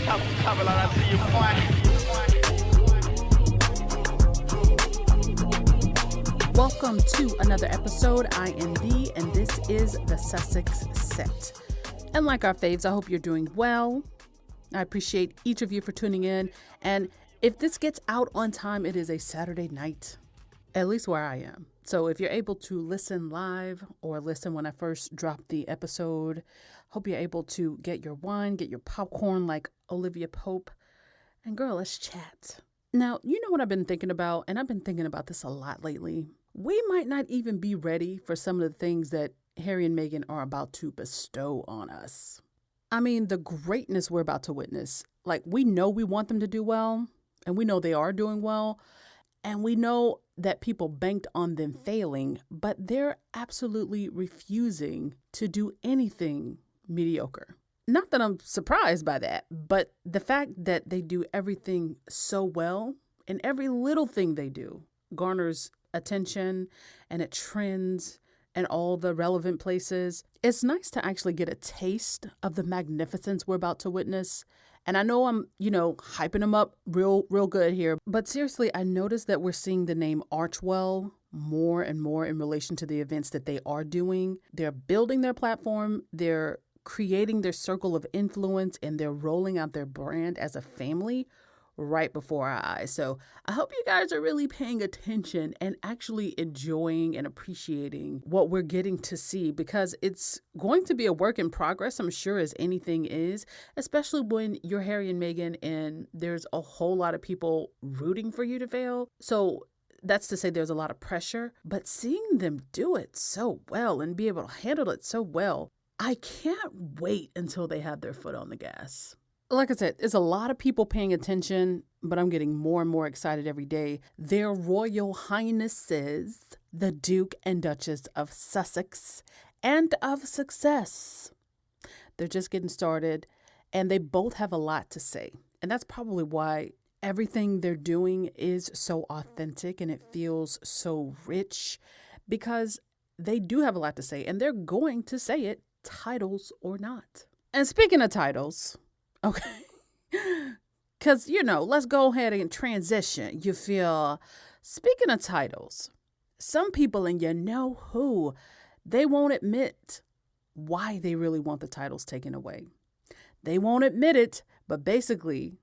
Welcome to another episode. I am Dee, and this is the Sussex Set. And like our faves, I hope you're doing well. I appreciate each of you for tuning in. And if this gets out on time, it is a Saturday night, at least where I am. So if you're able to listen live or listen when I first drop the episode, hope you're able to get your wine, get your popcorn like Olivia Pope. And girl, let's chat. Now, you know what I've been thinking about, and I've been thinking about this a lot lately. We might not even be ready for some of the things that Harry and Meghan are about to bestow on us. I mean, the greatness we're about to witness. Like, we know we want them to do well, and we know they are doing well, and we know that people banked on them failing, but they're absolutely refusing to do anything mediocre. Not that I'm surprised by that, but the fact that they do everything so well, and every little thing they do garners attention and it trends in all the relevant places. It's nice to actually get a taste of the magnificence we're about to witness. And I know I'm, hyping them up real good here. But seriously, I noticed that we're seeing the name Archewell more and more in relation to the events that they are doing. They're building their platform. They're creating their circle of influence, and they're rolling out their brand as a family right before our eyes. So I hope you guys are really paying attention and actually enjoying and appreciating what we're getting to see, because it's going to be a work in progress, I'm sure, as anything is, especially when you're Harry and Meghan and there's a whole lot of people rooting for you to fail. So that's to say there's a lot of pressure, but seeing them do it so well and be able to handle it so well, I can't wait until they have their foot on the gas. Like I said, there's a lot of people paying attention, but I'm getting more and more excited every day. Their Royal Highnesses, the Duke and Duchess of Sussex and of Success. They're just getting started, and they both have a lot to say. And that's probably why everything they're doing is so authentic and it feels so rich, because they do have a lot to say, and they're going to say it, titles or not. And speaking of titles, okay, because, let's go ahead and transition. You feel, speaking of titles, some people, and you know who, they won't admit why they really want the titles taken away. They won't admit it, but basically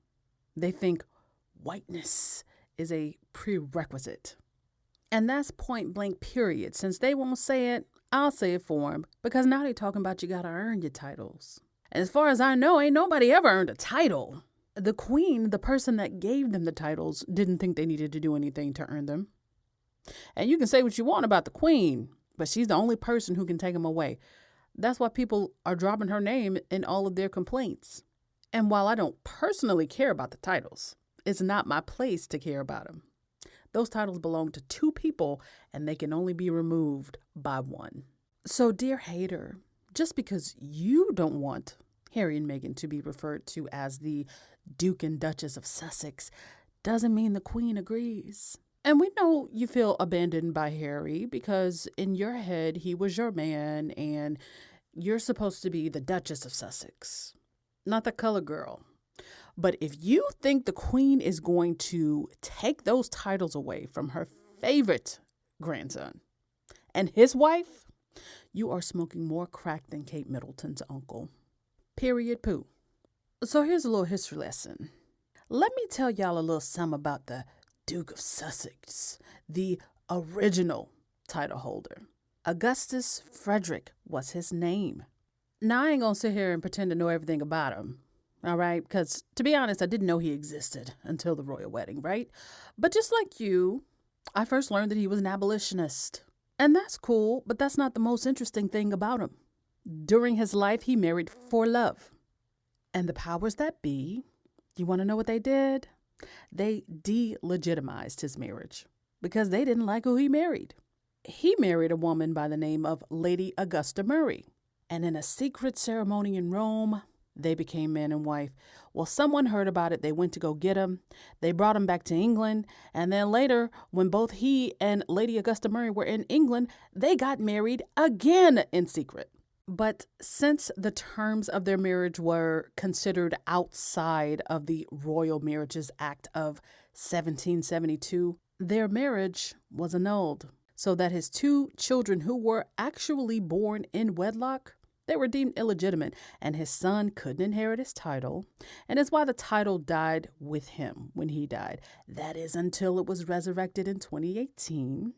they think whiteness is a prerequisite. And that's point blank, period. Since they won't say it, I'll say it for them, because now they're talking about you got to earn your titles. And as far as I know, ain't nobody ever earned a title. The Queen, the person that gave them the titles, didn't think they needed to do anything to earn them. And you can say what you want about the Queen, but she's the only person who can take them away. That's why people are dropping her name in all of their complaints. And while I don't personally care about the titles, it's not my place to care about them. Those titles belong to two people, and they can only be removed by one. So, dear hater, just because you don't want Harry and Meghan to be referred to as the Duke and Duchess of Sussex doesn't mean the Queen agrees. And we know you feel abandoned by Harry because in your head, he was your man and you're supposed to be the Duchess of Sussex, not the color girl. But if you think the Queen is going to take those titles away from her favorite grandson and his wife, you are smoking more crack than Kate Middleton's uncle. Period poo. So here's a little history lesson. Let me tell y'all a little something about the Duke of Sussex, the original title holder. Augustus Frederick was his name. Now, I ain't gonna sit here and pretend to know everything about him. All right, because to be honest, I didn't know he existed until the royal wedding, right? But just like you, I first learned that he was an abolitionist. And that's cool, but that's not the most interesting thing about him. During his life, he married for love. And the powers that be, you want to know what they did? They delegitimized his marriage because they didn't like who he married. He married a woman by the name of Lady Augusta Murray. And in a secret ceremony in Rome, they became man and wife. Well, someone heard about it. They went to go get him. They brought him back to England. And then later, when both he and Lady Augusta Murray were in England, they got married again in secret. But since the terms of their marriage were considered outside of the Royal Marriages Act of 1772, their marriage was annulled, so that his two children, who were actually born in wedlock, they were deemed illegitimate, and his son couldn't inherit his title, and is why the title died with him when he died. That is until it was resurrected in 2018,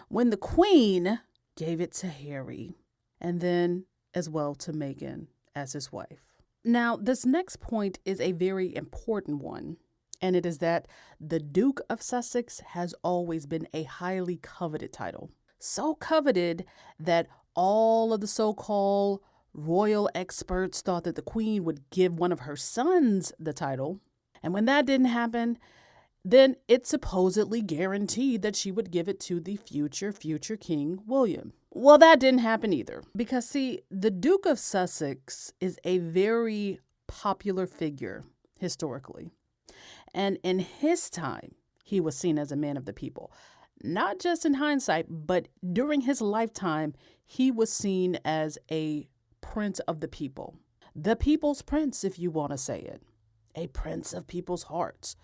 when the Queen gave it to Harry, and then as well to Meghan as his wife. Now, this next point is a very important one, and it is that the Duke of Sussex has always been a highly coveted title. So coveted that all of the so-called royal experts thought that the Queen would give one of her sons the title. And when that didn't happen, then it supposedly guaranteed that she would give it to the future King William. Well, that didn't happen either. Because, see, the Duke of Sussex is a very popular figure historically. And in his time, he was seen as a man of the people. Not just in hindsight, but during his lifetime, he was seen as a prince of the people. The people's prince, if you want to say it. A prince of people's hearts.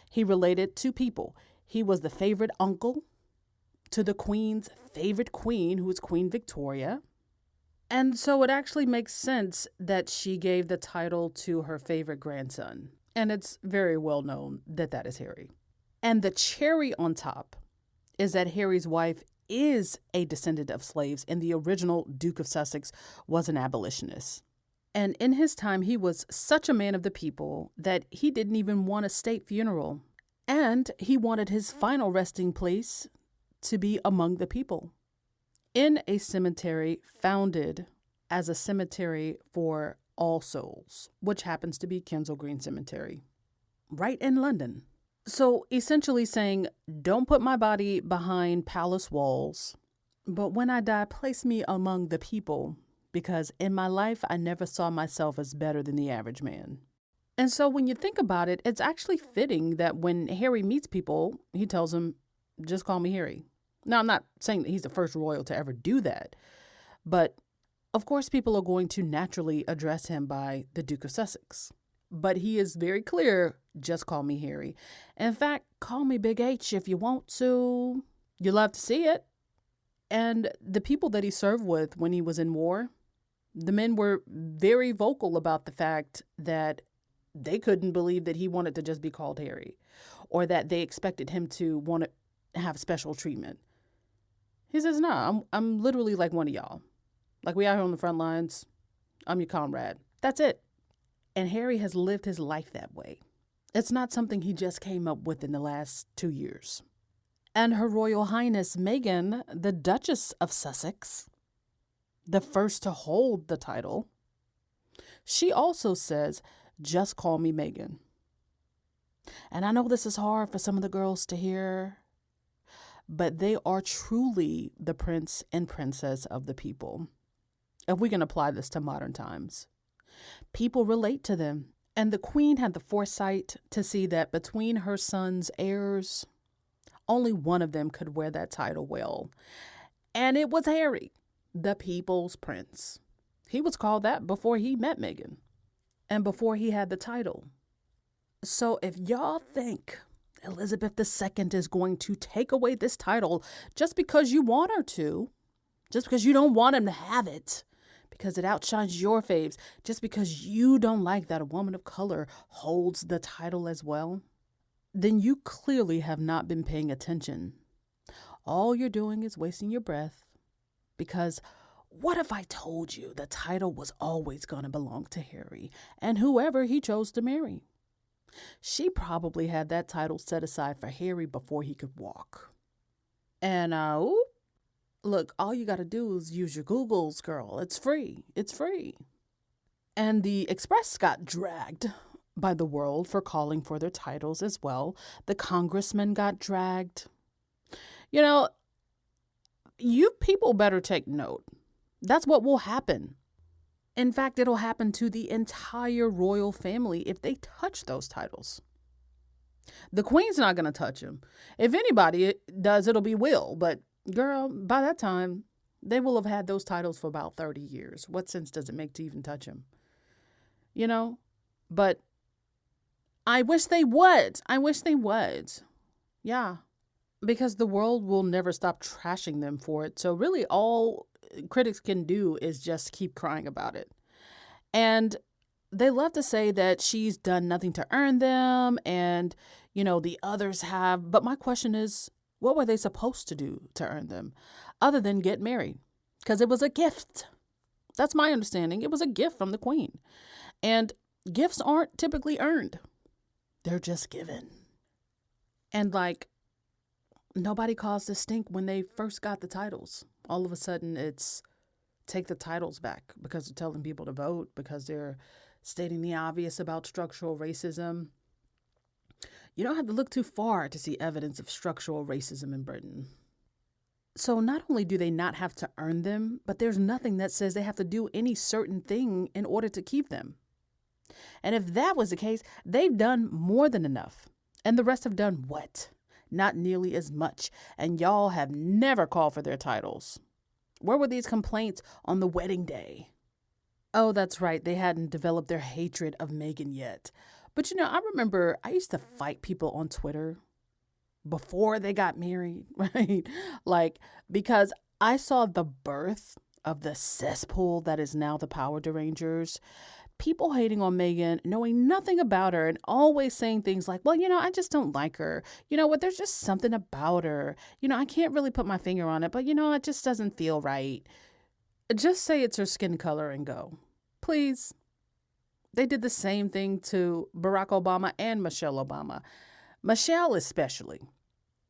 He related to people. He was the favorite uncle to the Queen's favorite queen, who was Queen Victoria. And so it actually makes sense that she gave the title to her favorite grandson. And it's very well known that that is Harry. And the cherry on top is that Harry's wife is a descendant of slaves, and the original Duke of Sussex was an abolitionist. And in his time, he was such a man of the people that he didn't even want a state funeral. And he wanted his final resting place to be among the people, in a cemetery founded as a cemetery for All Souls, which happens to be Kensal Green Cemetery, right in London. So essentially saying, don't put my body behind palace walls, but when I die, place me among the people, because in my life, I never saw myself as better than the average man. And so when you think about it, it's actually fitting that when Harry meets people, he tells them, just call me Harry. Now, I'm not saying that he's the first royal to ever do that, but of course, people are going to naturally address him by the Duke of Sussex. But he is very clear, just call me Harry. In fact, call me Big H if you want to. You love to see it. And the people that he served with when he was in war, the men were very vocal about the fact that they couldn't believe that he wanted to just be called Harry, or that they expected him to want to have special treatment. He says, no, I'm literally like one of y'all. Like, we out here on the front lines. I'm your comrade. That's it. And Harry has lived his life that way. It's not something he just came up with in the last 2 years. And Her Royal Highness Meghan, the Duchess of Sussex, the first to hold the title, she also says, just call me Meghan. And I know this is hard for some of the girls to hear, but they are truly the prince and princess of the people. If we can apply this to modern times. People relate to them. And the Queen had the foresight to see that between her son's heirs, only one of them could wear that title well. And it was Harry, the people's prince. He was called that before he met Meghan and before he had the title. So if y'all think Elizabeth II is going to take away this title just because you want her to, just because you don't want him to have it, because it outshines your faves, just because you don't like that a woman of color holds the title as well, then you clearly have not been paying attention. All you're doing is wasting your breath, because what if I told you the title was always going to belong to Harry and whoever he chose to marry? She probably had that title set aside for Harry before he could walk. And look, all you got to do is use your Googles, girl. It's free. It's free. And the Express got dragged by the world for calling for their titles as well. The congressmen got dragged. You know, you people better take note. That's what will happen. In fact, it'll happen to the entire royal family if they touch those titles. The Queen's not going to touch them. If anybody does, it'll be Will. But girl, by that time, They will have had those titles for about 30 years. What sense does it make to even touch them? You know? But I wish they would. I wish they would. Yeah. Because the world will never stop trashing them for it. So really all critics can do is just keep crying about it. And they love to say that she's done nothing to earn them and, the others have. But my question is, what were they supposed to do to earn them other than get married? Because it was a gift. That's my understanding. It was a gift from the Queen. And gifts aren't typically earned. They're just given. And nobody caused a stink when they first got the titles. All of a sudden it's take the titles back because they're telling people to vote, because they're stating the obvious about structural racism. You don't have to look too far to see evidence of structural racism in Britain. So not only do they not have to earn them, but there's nothing that says they have to do any certain thing in order to keep them. And if that was the case, they've done more than enough. And the rest have done what? Not nearly as much. And y'all have never called for their titles. Where were these complaints on the wedding day? Oh, that's right. They hadn't developed their hatred of Meghan yet. But I remember I used to fight people on Twitter before they got married, right? Because I saw the birth of the cesspool that is now the Power Derangers. People hating on Meghan, knowing nothing about her and always saying things like, well, I just don't like her. There's just something about her. I can't really put my finger on it, but it just doesn't feel right. Just say it's her skin color and go. Please. They did the same thing to Barack Obama and Michelle Obama. Michelle especially.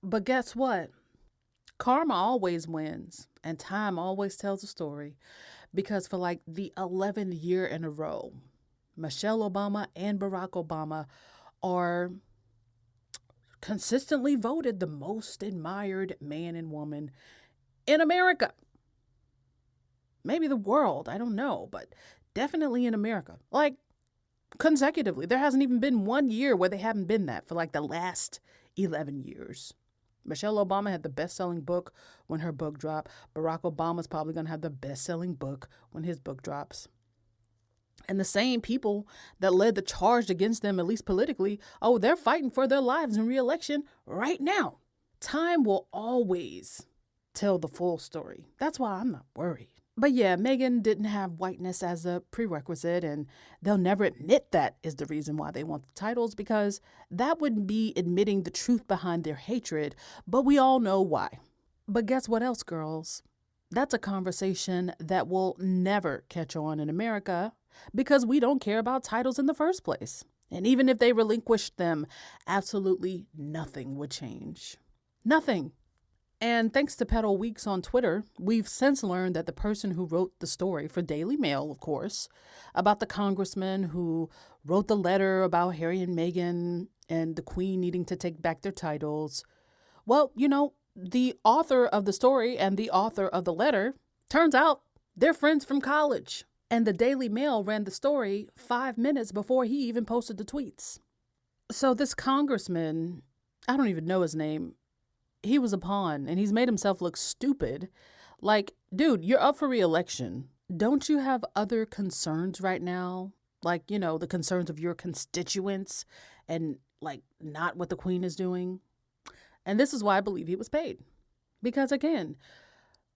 But guess what? Karma always wins and time always tells a story. Because for the 11th year in a row, Michelle Obama and Barack Obama are consistently voted the most admired man and woman in America. Maybe the world, I don't know, but definitely in America. Consecutively. There hasn't even been 1 year where they haven't been that for the last 11 years. Michelle Obama had the best-selling book when her book dropped. Barack Obama's probably going to have the best-selling book when his book drops. And the same people that led the charge against them, at least politically, they're fighting for their lives in re-election right now. Time will always tell the full story. That's why I'm not worried. But yeah, Meghan didn't have whiteness as a prerequisite, and they'll never admit that is the reason why they want the titles, because that would be admitting the truth behind their hatred, but we all know why. But guess what else, girls? That's a conversation that will never catch on in America because we don't care about titles in the first place. And even if they relinquished them, absolutely nothing would change. Nothing. And thanks to Petal Weeks on Twitter, we've since learned that the person who wrote the story for Daily Mail, of course, about the congressman who wrote the letter about Harry and Meghan and the Queen needing to take back their titles. Well, the author of the story and the author of the letter, turns out they're friends from college. And the Daily Mail ran the story 5 minutes before he even posted the tweets. So this congressman, I don't even know his name, he was a pawn and he's made himself look stupid. Dude, you're up for re-election. Don't you have other concerns right now? The concerns of your constituents and not what the Queen is doing. And this is why I believe he was paid. Because again,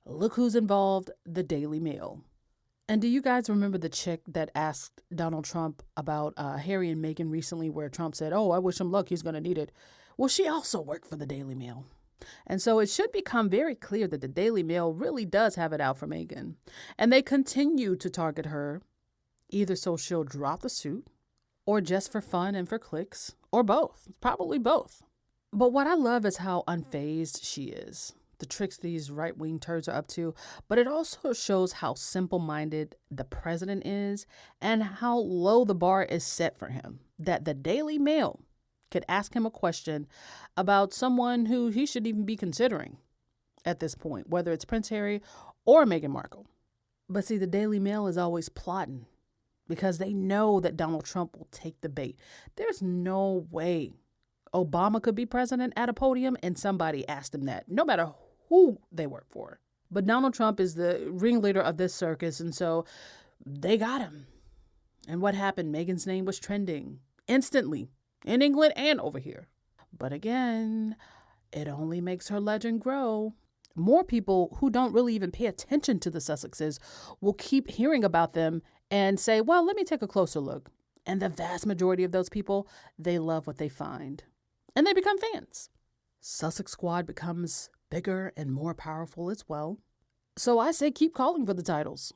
look who's involved, the Daily Mail. And do you guys remember the chick that asked Donald Trump about Harry and Meghan recently, where Trump said, I wish him luck, he's going to need it. Well, she also worked for the Daily Mail. And so it should become very clear that the Daily Mail really does have it out for Meghan. And they continue to target her, either so she'll drop the suit, or just for fun and for clicks, or both. Probably both. But what I love is how unfazed she is. The tricks these right-wing turds are up to. But it also shows how simple-minded the president is and how low the bar is set for him. That the Daily Mail could ask him a question about someone who he should even be considering at this point, whether it's Prince Harry or Meghan Markle. But see, the Daily Mail is always plotting because they know that Donald Trump will take the bait. There's no way Obama could be president at a podium and somebody asked him that, no matter who they work for. But Donald Trump is the ringleader of this circus, and so they got him. And what happened? Meghan's name was trending instantly in England and over here. But again, it only makes her legend grow. More people who don't really even pay attention to the Sussexes will keep hearing about them and say, well, let me take a closer look. And the vast majority of those people, they love what they find. And they become fans. Sussex Squad becomes bigger and more powerful as well. So I say keep calling for the titles.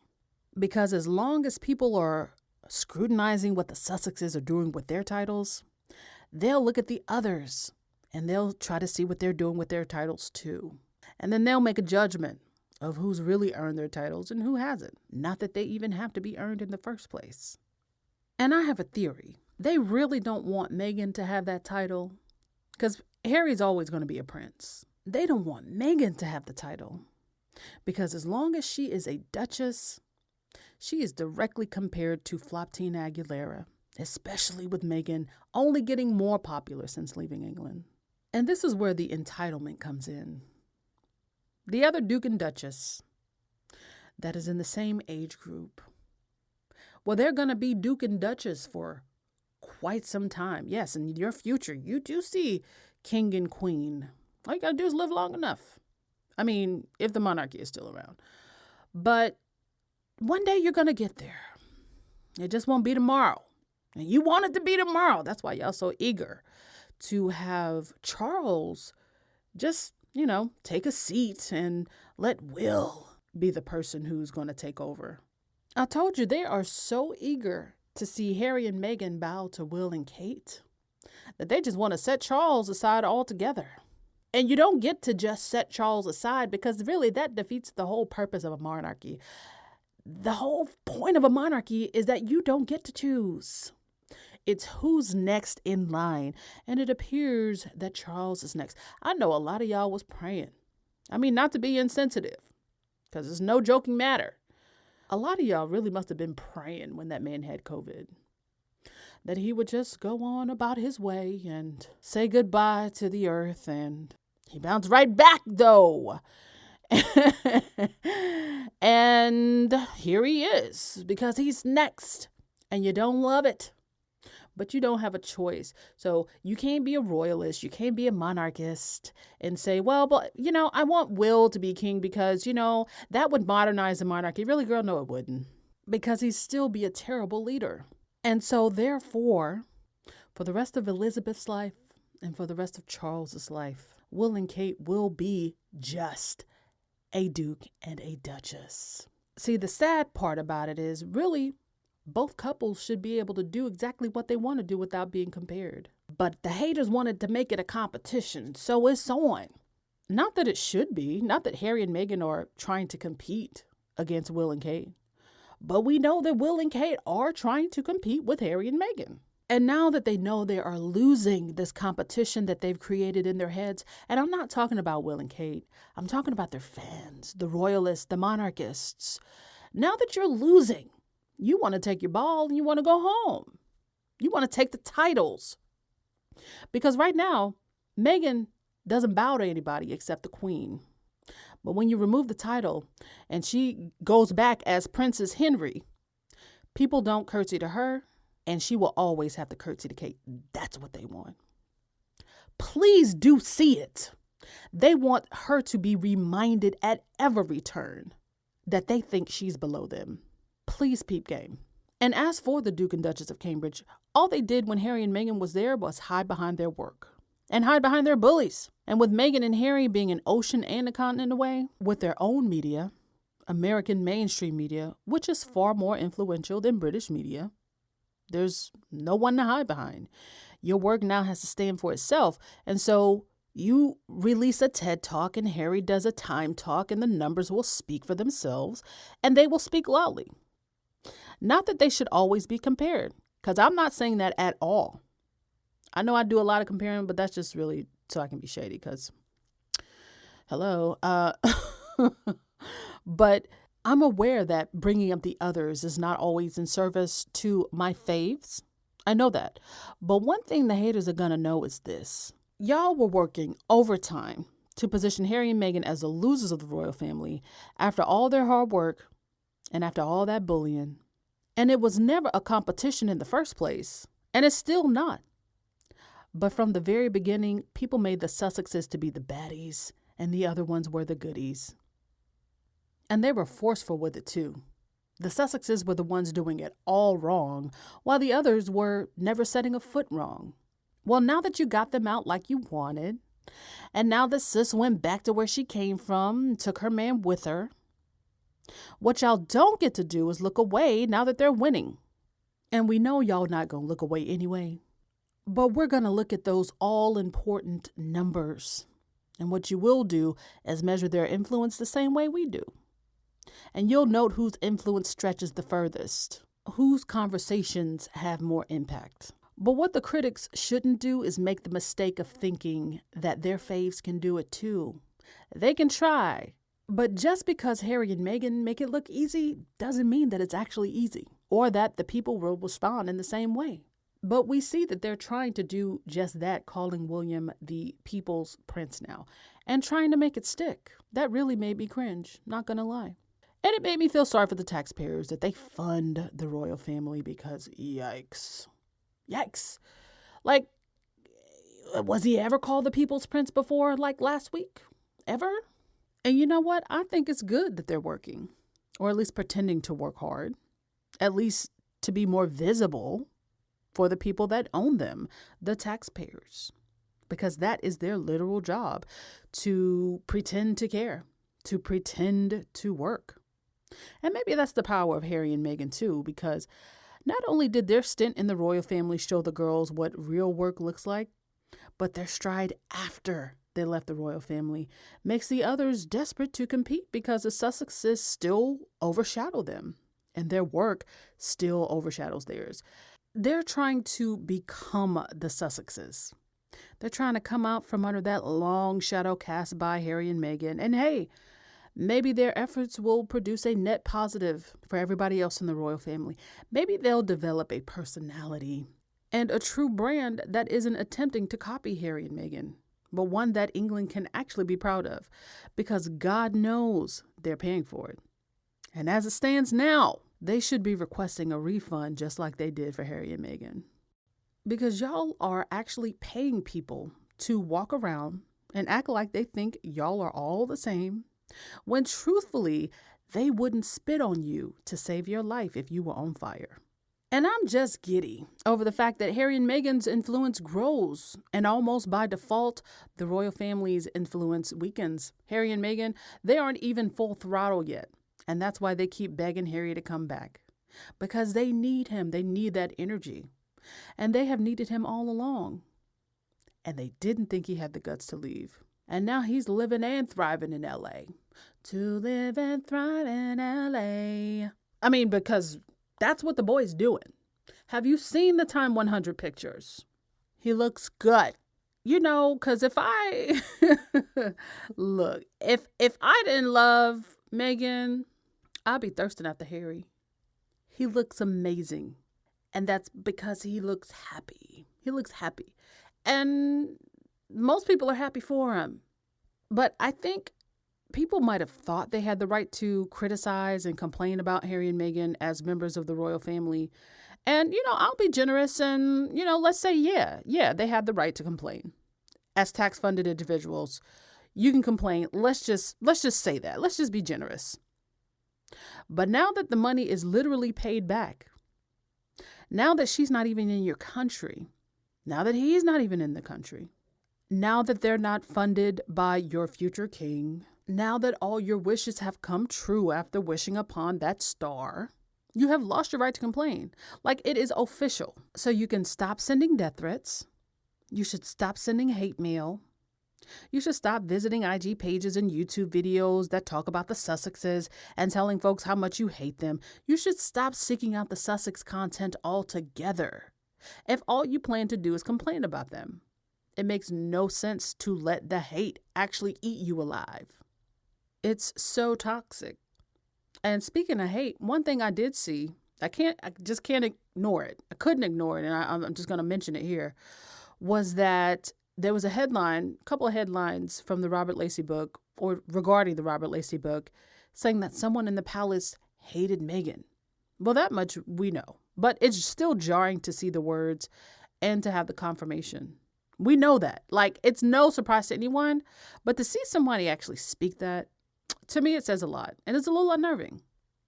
Because as long as people are scrutinizing what the Sussexes are doing with their titles, they'll look at the others and they'll try to see what they're doing with their titles too. And then they'll make a judgment of who's really earned their titles and who hasn't. Not that they even have to be earned in the first place. And I have a theory. They really don't want Meghan to have that title because Harry's always going to be a prince. They don't want Meghan to have the title because as long as she is a duchess, she is directly compared to Floptina Aguilera, especially with Meghan only getting more popular since leaving England. And this is where the entitlement comes in. The other Duke and Duchess that is in the same age group, well, they're going to be Duke and Duchess for quite some time. Yes, in your future, you do see King and Queen. All you got to do is live long enough. I mean, if the monarchy is still around. But one day you're going to get there. It just won't be tomorrow. And you want it to be tomorrow. That's why y'all so eager to have Charles just, take a seat and let Will be the person who's going to take over. I told you they are so eager to see Harry and Meghan bow to Will and Kate that they just want to set Charles aside altogether. And you don't get to just set Charles aside because really that defeats the whole purpose of a monarchy. The whole point of a monarchy is that you don't get to choose. It's who's next in line. And it appears that Charles is next. I know a lot of y'all was praying. I mean, not to be insensitive, because it's no joking matter. A lot of y'all really must have been praying when that man had COVID, that he would just go on about his way and say goodbye to the earth. And he bounced right back, though. And here he is, because he's next. And you don't love it, but you don't have a choice. So you can't be a royalist. You can't be a monarchist and say, well, but, I want Will to be king because, that would modernize the monarchy. Really, girl, no, it wouldn't. Because he'd still be a terrible leader. And so therefore, for the rest of Elizabeth's life and for the rest of Charles's life, Will and Kate will be just a duke and a duchess. See, the sad part about it is really both couples should be able to do exactly what they want to do without being compared. But the haters wanted to make it a competition, so it's on. Not that it should be, not that Harry and Meghan are trying to compete against Will and Kate. But we know that Will and Kate are trying to compete with Harry and Meghan. And now that they know they are losing this competition that they've created in their heads, and I'm not talking about Will and Kate, I'm talking about their fans, the royalists, the monarchists. Now that you're losing, you want to take your ball and you want to go home. You want to take the titles. Because right now, Meghan doesn't bow to anybody except the Queen. But when you remove the title and she goes back as Princess Henry, people don't curtsy to her and she will always have to curtsy to Kate. That's what they want. Please do see it. They want her to be reminded at every turn that they think she's below them. Please peep game. And as for the Duke and Duchess of Cambridge, all they did when Harry and Meghan was there was hide behind their work and hide behind their bullies. And with Meghan and Harry being an ocean and a continent away, with their own media, American mainstream media, which is far more influential than British media, there's no one to hide behind. Your work now has to stand for itself. And so you release a TED Talk and Harry does a Time Talk and the numbers will speak for themselves and they will speak loudly. Not that they should always be compared, because I'm not saying that at all. I know I do a lot of comparing, but that's just really so I can be shady because, hello. But I'm aware that bringing up the others is not always in service to my faves. I know that. But one thing the haters are going to know is this. Y'all were working overtime to position Harry and Meghan as the losers of the royal family after all their hard work and after all that bullying. And it was never a competition in the first place, and it's still not. But from the very beginning, people made the Sussexes to be the baddies, and the other ones were the goodies. And they were forceful with it too. The Sussexes were the ones doing it all wrong, while the others were never setting a foot wrong. Well, now that you got them out like you wanted, and now that Sis went back to where she came from, took her man with her, what y'all don't get to do is look away now that they're winning. And we know y'all not gonna look away anyway. But we're gonna look at those all-important numbers. And what you will do is measure their influence the same way we do. And you'll note whose influence stretches the furthest, whose conversations have more impact. But what the critics shouldn't do is make the mistake of thinking that their faves can do it too. They can try, but just because Harry and Meghan make it look easy doesn't mean that it's actually easy, or that the people will respond in the same way. But we see that they're trying to do just that, calling William the people's prince now, and trying to make it stick. That really made me cringe, not gonna lie. And it made me feel sorry for the taxpayers that they fund the royal family because yikes. Yikes. Like, was he ever called the people's prince before, like last week? Ever? And you know what? I think it's good that they're working, or at least pretending to work hard, at least to be more visible for the people that own them, the taxpayers, because that is their literal job, to pretend to care, to pretend to work. And maybe that's the power of Harry and Meghan too, because not only did their stint in the royal family show the girls what real work looks like, but their stride after they left the royal family makes the others desperate to compete because the Sussexes still overshadow them and their work still overshadows theirs. They're trying to become the Sussexes. They're trying to come out from under that long shadow cast by Harry and Meghan. And hey, maybe their efforts will produce a net positive for everybody else in the royal family. Maybe they'll develop a personality and a true brand that isn't attempting to copy Harry and Meghan, but one that England can actually be proud of, because God knows they're paying for it. And as it stands now, they should be requesting a refund just like they did for Harry and Meghan. Because y'all are actually paying people to walk around and act like they think y'all are all the same, when truthfully, they wouldn't spit on you to save your life if you were on fire. And I'm just giddy over the fact that Harry and Meghan's influence grows, and almost by default, the royal family's influence weakens. Harry and Meghan, they aren't even full throttle yet, and that's why they keep begging Harry to come back. Because they need him, they need that energy, and they have needed him all along. And they didn't think he had the guts to leave. And now he's living and thriving in L.A. To live and thrive in L.A. I mean, because that's what the boy's doing. Have you seen the Time 100 pictures? He looks good. You know, because if I... Look, if I didn't love Meghan, I'd be thirsting after Harry. He looks amazing. And that's because he looks happy. He looks happy. And most people are happy for him. But I think people might have thought they had the right to criticize and complain about Harry and Meghan as members of the royal family. And, you know, I'll be generous and, you know, let's say, yeah, they have the right to complain. As tax-funded individuals, you can complain. Let's just say that. Let's just be generous. But now that the money is literally paid back, now that she's not even in your country, now that he's not even in the country, now that they're not funded by your future king, now that all your wishes have come true after wishing upon that star, you have lost your right to complain. Like, it is official. So you can stop sending death threats. You should stop sending hate mail. You should stop visiting IG pages and YouTube videos that talk about the Sussexes and telling folks how much you hate them. You should stop seeking out the Sussex content altogether. If all you plan to do is complain about them, it makes no sense to let the hate actually eat you alive. It's so toxic. And speaking of hate, one thing I did see, I just can't ignore it. I couldn't ignore it, and I'm just going to mention it here, was that there was a couple of headlines from the Robert Lacey book, or regarding the Robert Lacey book, saying that someone in the palace hated Meghan. Well, that much we know, but it's still jarring to see the words and to have the confirmation. We know that. Like, it's no surprise to anyone, but to see somebody actually speak that, to me, it says a lot, and it's a little unnerving.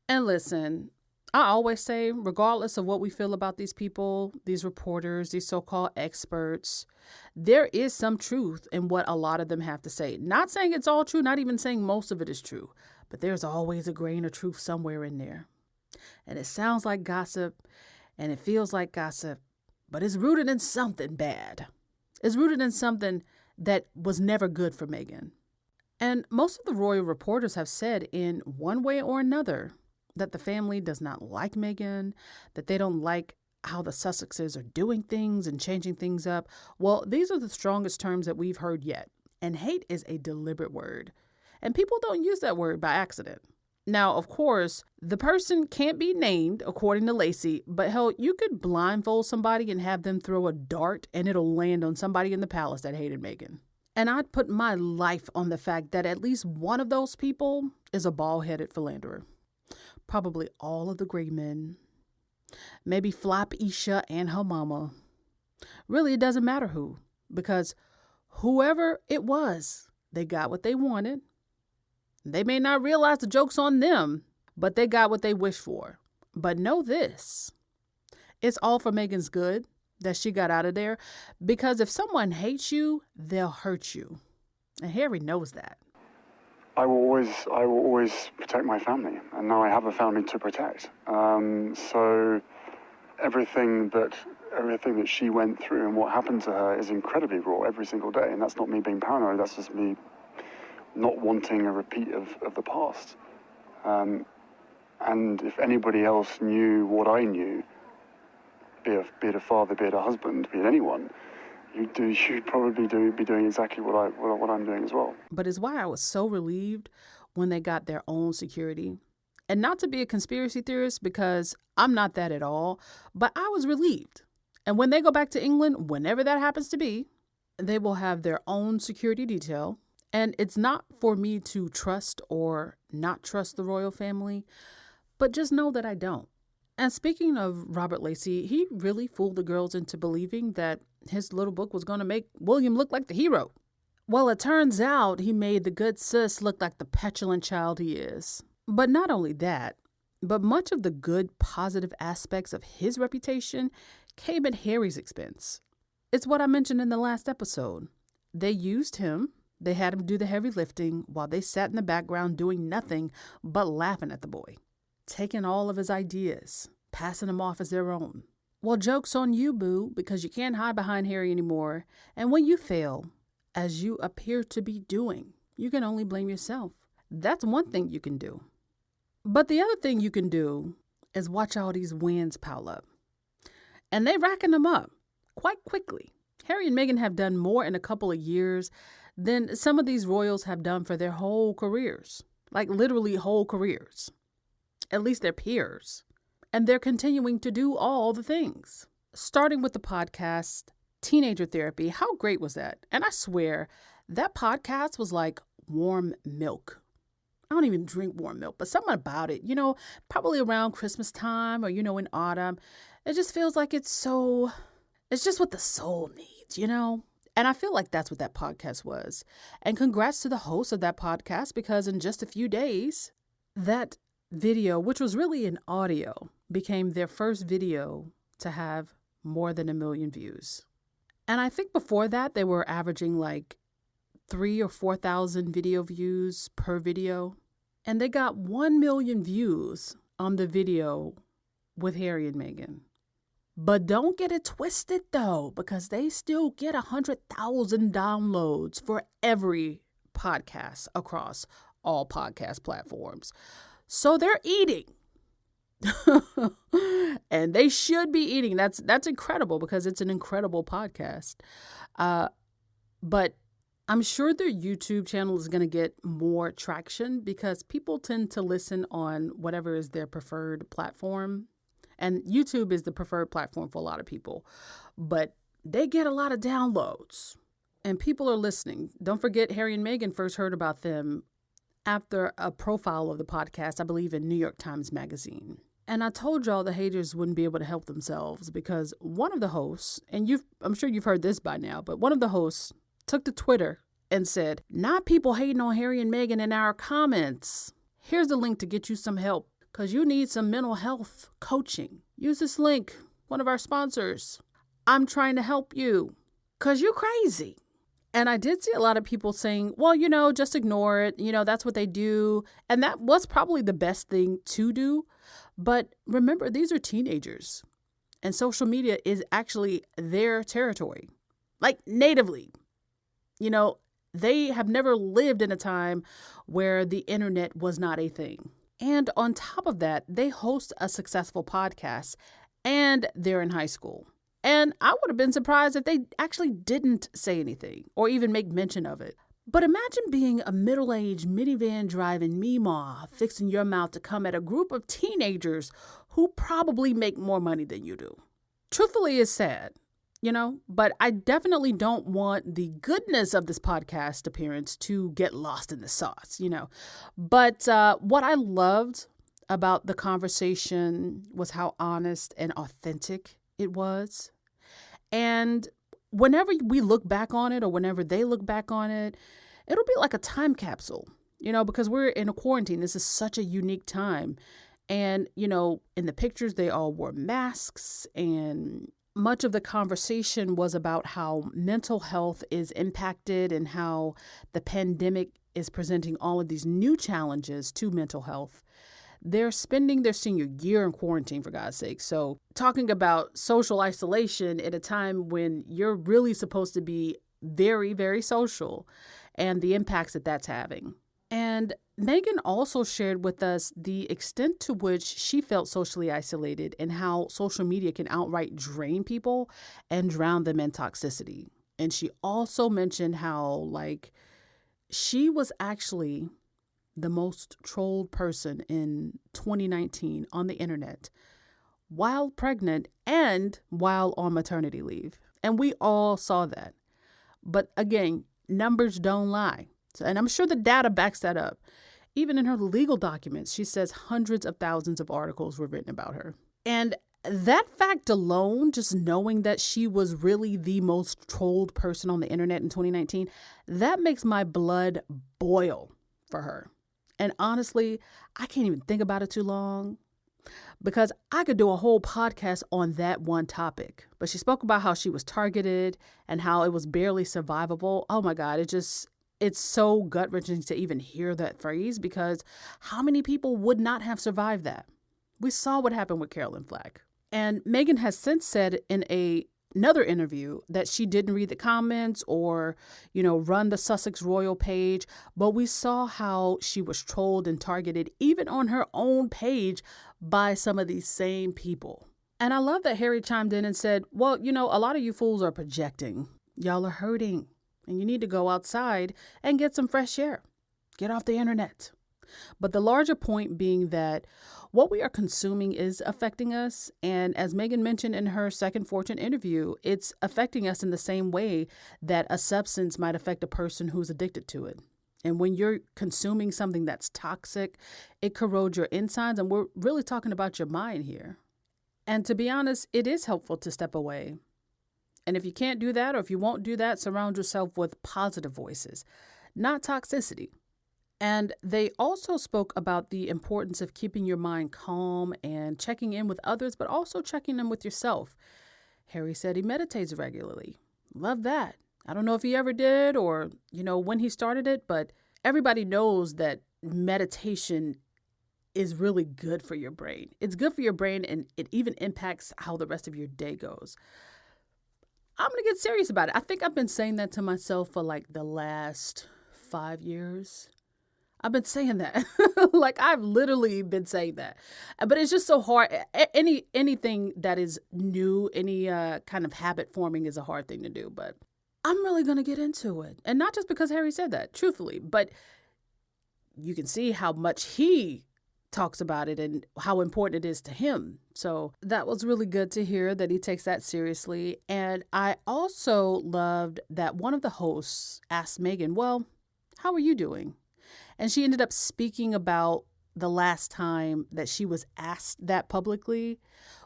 And listen, I always say, regardless of what we feel about these people, these reporters, these so-called experts, there is some truth in what a lot of them have to say. Not saying it's all true, not even saying most of it is true, but there's always a grain of truth somewhere in there. And it sounds like gossip, and it feels like gossip, but it's rooted in something bad. It's rooted in something that was never good for Meghan. And most of the royal reporters have said in one way or another that the family does not like Meghan, that they don't like how the Sussexes are doing things and changing things up. Well, these are the strongest terms that we've heard yet. And hate is a deliberate word. And people don't use that word by accident. Now, of course, the person can't be named, according to Lacey, but hell, you could blindfold somebody and have them throw a dart and it'll land on somebody in the palace that hated Meghan. And I'd put my life on the fact that at least one of those people is a bald-headed philanderer. Probably all of the gray men. Maybe Flop Isha and her mama. Really, it doesn't matter who, because whoever it was, they got what they wanted. They may not realize the joke's on them, but they got what they wished for. But know this, it's all for Meghan's good that she got out of there, because if someone hates you, they'll hurt you. And Harry knows that. I will always protect my family, and now I have a family to protect. So everything that she went through and what happened to her is incredibly raw every single day, and that's not me being paranoid. That's just me not wanting a repeat of the past. And if anybody else knew what I knew, be it a father, be it a husband, be it anyone, you'd probably be doing exactly what I'm doing as well. But it's why I was so relieved when they got their own security. And not to be a conspiracy theorist, because I'm not that at all, but I was relieved. And when they go back to England, whenever that happens to be, they will have their own security detail. And it's not for me to trust or not trust the royal family, but just know that I don't. And speaking of Robert Lacey, he really fooled the girls into believing that his little book was going to make William look like the hero. Well, it turns out he made the good sis look like the petulant child he is. But not only that, but much of the good, positive aspects of his reputation came at Harry's expense. It's what I mentioned in the last episode. They used him. They had him do the heavy lifting while they sat in the background doing nothing but laughing at the boy, taking all of his ideas, passing them off as their own. Well, joke's on you, boo, because you can't hide behind Harry anymore. And when you fail, as you appear to be doing, you can only blame yourself. That's one thing you can do. But the other thing you can do is watch all these wins pile up. And they're racking them up quite quickly. Harry and Meghan have done more in a couple of years than some of these royals have done for their whole careers. Like literally whole careers. At least their peers. And they're continuing to do all the things. Starting with the podcast, Teenager Therapy. How great was that? And I swear, that podcast was like warm milk. I don't even drink warm milk, but something about it, probably around Christmas time or, in autumn. It just feels like it's just what the soul needs, And I feel like that's what that podcast was. And congrats to the host of that podcast, because in just a few days, that video, which was really an audio, became their first video to have more than 1 million views. And I think before that, they were averaging like 3,000 or 4,000 video views per video. And they got 1 million views on the video with Harry and Meghan. But don't get it twisted, though, because they still get 100,000 downloads for every podcast across all podcast platforms. So they're eating. And they should be eating. That's incredible, because it's an incredible podcast. But I'm sure their YouTube channel is going to get more traction, because people tend to listen on whatever is their preferred platform. And YouTube is the preferred platform for a lot of people. But they get a lot of downloads And people are listening. Don't forget, Harry and Meghan first heard about them after a profile of the podcast, I believe in New York Times Magazine. And I told y'all the haters wouldn't be able to help themselves because one of the hosts, and I'm sure you've heard this by now, but one of the hosts took to Twitter and said, "Not people hating on Harry and Meghan in our comments. Here's the link to get you some help because you need some mental health coaching. Use this link, one of our sponsors. I'm trying to help you because you're crazy." And I did see a lot of people saying, well, just ignore it. That's what they do. And that was probably the best thing to do. But remember, these are teenagers and social media is actually their territory, like natively. They have never lived in a time where the internet was not a thing. And on top of that, they host a successful podcast and they're in high school. And I would have been surprised if they actually didn't say anything or even make mention of it. But imagine being a middle-aged minivan driving meemaw fixing your mouth to come at a group of teenagers who probably make more money than you do. Truthfully, it's sad, but I definitely don't want the goodness of this podcast appearance to get lost in the sauce, But what I loved about the conversation was how honest and authentic it was. And whenever we look back on it or whenever they look back on it, it'll be like a time capsule, because we're in a quarantine. This is such a unique time. And, in the pictures, they all wore masks and much of the conversation was about how mental health is impacted and how the pandemic is presenting all of these new challenges to mental health. They're spending their senior year in quarantine, for God's sake. So talking about social isolation at a time when you're really supposed to be very, very social and the impacts that that's having. And Meghan also shared with us the extent to which she felt socially isolated and how social media can outright drain people and drown them in toxicity. And she also mentioned how, she was actually the most trolled person in 2019 on the internet while pregnant and while on maternity leave. And we all saw that. But again, numbers don't lie. And I'm sure the data backs that up. Even in her legal documents, she says hundreds of thousands of articles were written about her. And that fact alone, just knowing that she was really the most trolled person on the internet in 2019, that makes my blood boil for her. And honestly, I can't even think about it too long because I could do a whole podcast on that one topic. But she spoke about how she was targeted and how it was barely survivable. Oh my God, it's so gut-wrenching to even hear that phrase because how many people would not have survived that? We saw what happened with Carolyn Flack. And Meghan has since said in another interview that she didn't read the comments or, run the Sussex Royal page, but we saw how she was trolled and targeted even on her own page by some of these same people. And I love that Harry chimed in and said, well, a lot of you fools are projecting. Y'all are hurting and you need to go outside and get some fresh air. Get off the internet. But the larger point being that what we are consuming is affecting us. And as Meghan mentioned in her Second Fortune interview, it's affecting us in the same way that a substance might affect a person who's addicted to it. And when you're consuming something that's toxic, it corrodes your insides. And we're really talking about your mind here. And to be honest, it is helpful to step away. And if you can't do that, or if you won't do that, surround yourself with positive voices, not toxicity. And they also spoke about the importance of keeping your mind calm and checking in with others, but also checking in with yourself. Harry said he meditates regularly. Love that. I don't know if he ever did or, when he started it, but everybody knows that meditation is really good for your brain. It's good for your brain and it even impacts how the rest of your day goes. I'm going to get serious about it. I think I've been saying that to myself for the last 5 years. I've been saying that. I've literally been saying that. But it's just so hard. Anything that is new, any kind of habit forming is a hard thing to do. But I'm really going to get into it. And not just because Harry said that, truthfully. But you can see how much he talks about it and how important it is to him. So that was really good to hear that he takes that seriously. And I also loved that one of the hosts asked Meghan, well, how are you doing? And she ended up speaking about the last time that she was asked that publicly,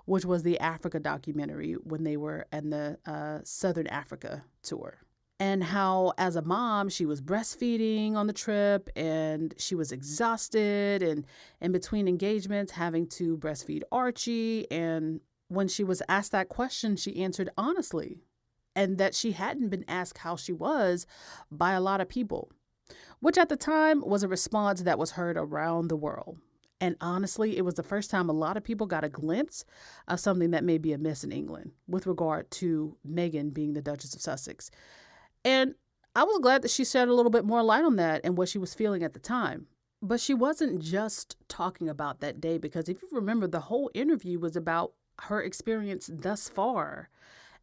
which was the Africa documentary when they were in the Southern Africa tour. And how, as a mom, she was breastfeeding on the trip and she was exhausted and in between engagements having to breastfeed Archie. And when she was asked that question, she answered honestly, and that she hadn't been asked how she was by a lot of people, which at the time was a response that was heard around the world. And honestly, it was the first time a lot of people got a glimpse of something that may be amiss in England with regard to Meghan being the Duchess of Sussex. And I was glad that she shed a little bit more light on that and what she was feeling at the time. But she wasn't just talking about that day, because if you remember, the whole interview was about her experience thus far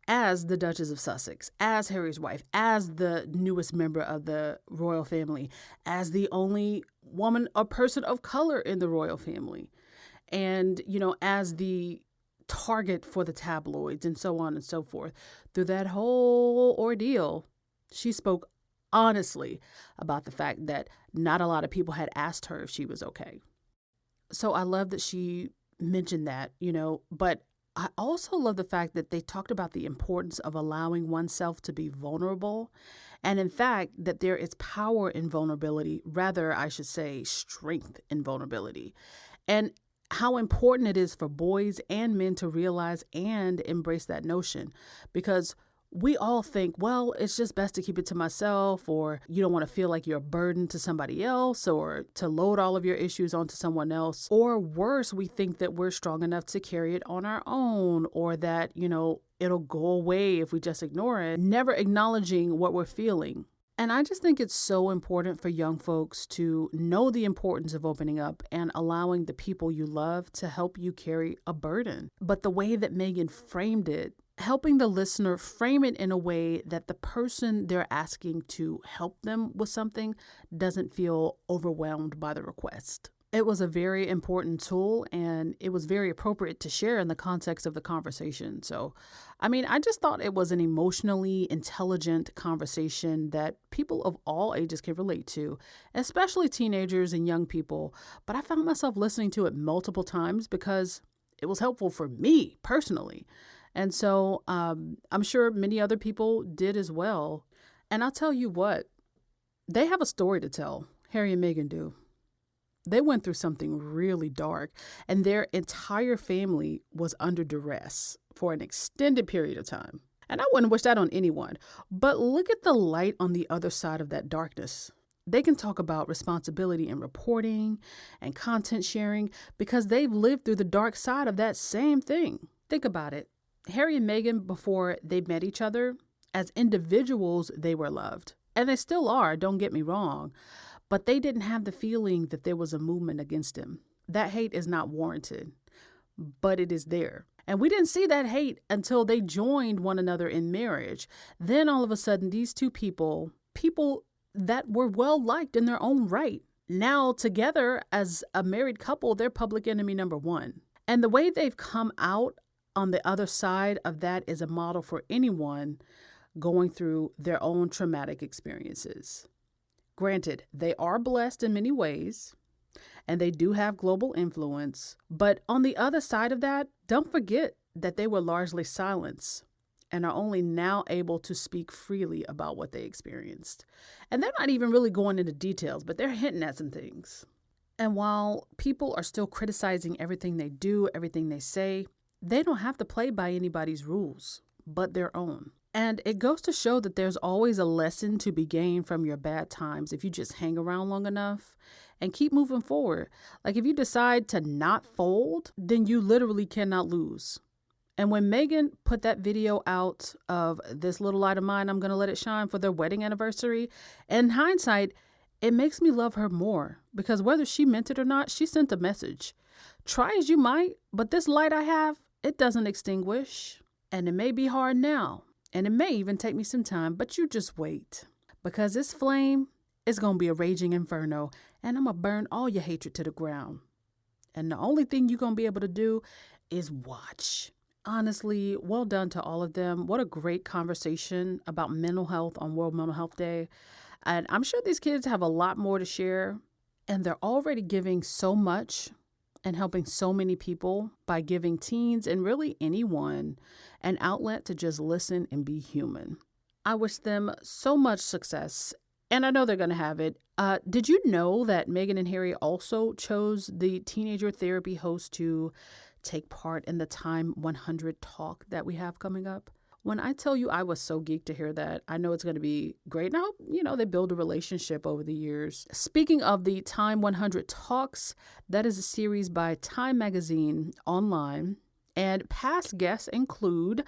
as the Duchess of Sussex, as Harry's wife, as the newest member of the royal family, as the only woman or person of color in the royal family, and, as the target for the tabloids and so on and so forth. Through that whole ordeal, she spoke honestly about the fact that not a lot of people had asked her if she was okay. So I love that she mentioned that, but I also love the fact that they talked about the importance of allowing oneself to be vulnerable. And in fact, that there is power in vulnerability, rather, I should say, strength in vulnerability. And how important it is for boys and men to realize and embrace that notion, because we all think, well, it's just best to keep it to myself, or you don't want to feel like you're a burden to somebody else, or to load all of your issues onto someone else. Or worse, we think that we're strong enough to carry it on our own, or that, it'll go away if we just ignore it, never acknowledging what we're feeling. And I just think it's so important for young folks to know the importance of opening up and allowing the people you love to help you carry a burden. But the way that Meghan framed it, helping the listener frame it in a way that the person they're asking to help them with something doesn't feel overwhelmed by the request. It was a very important tool, and it was very appropriate to share in the context of the conversation. So, I just thought it was an emotionally intelligent conversation that people of all ages can relate to, especially teenagers and young people. But I found myself listening to it multiple times because it was helpful for me personally. And so I'm sure many other people did as well. And I'll tell you what, they have a story to tell. Harry and Meghan do. They went through something really dark, and their entire family was under duress for an extended period of time. And I wouldn't wish that on anyone. But look at the light on the other side of that darkness. They can talk about responsibility in reporting and content sharing because they've lived through the dark side of that same thing. Think about it. Harry and Meghan, before they met each other, as individuals, they were loved. And they still are, don't get me wrong. But they didn't have the feeling that there was a movement against him. That hate is not warranted, but it is there. And we didn't see that hate until they joined one another in marriage. Then all of a sudden, these two people that were well liked in their own right, now together as a married couple, they're public enemy number one. And the way they've come out on the other side of that is a model for anyone going through their own traumatic experiences. Granted, they are blessed in many ways, and they do have global influence. But on the other side of that, don't forget that they were largely silenced and are only now able to speak freely about what they experienced. And they're not even really going into details, but they're hinting at some things. And while people are still criticizing everything they do, everything they say, they don't have to play by anybody's rules but their own. And it goes to show that there's always a lesson to be gained from your bad times if you just hang around long enough and keep moving forward. Like if you decide to not fold, then you literally cannot lose. And when Meghan put that video out of this little light of mine, I'm going to let it shine, for their wedding anniversary, in hindsight, it makes me love her more, because whether she meant it or not, she sent a message. Try as you might, but this light I have, it doesn't extinguish. And it may be hard now. And it may even take me some time, but you just wait. Because this flame is going to be a raging inferno, and I'm going to burn all your hatred to the ground. And the only thing you're going to be able to do is watch. Honestly, well done to all of them. What a great conversation about mental health on World Mental Health Day. And I'm sure these kids have a lot more to share. And they're already giving so much and helping so many people by giving teens and really anyone an outlet to just listen and be human. I wish them so much success, and I know they're going to have it. Did you know that Meghan and Harry also chose the teenager therapy host to take part in the Time 100 talk that we have coming up? When I tell you I was so geeked to hear that, I know it's going to be great. And I hope, they build a relationship over the years. Speaking of the Time 100 Talks, that is a series by Time Magazine online. And past guests include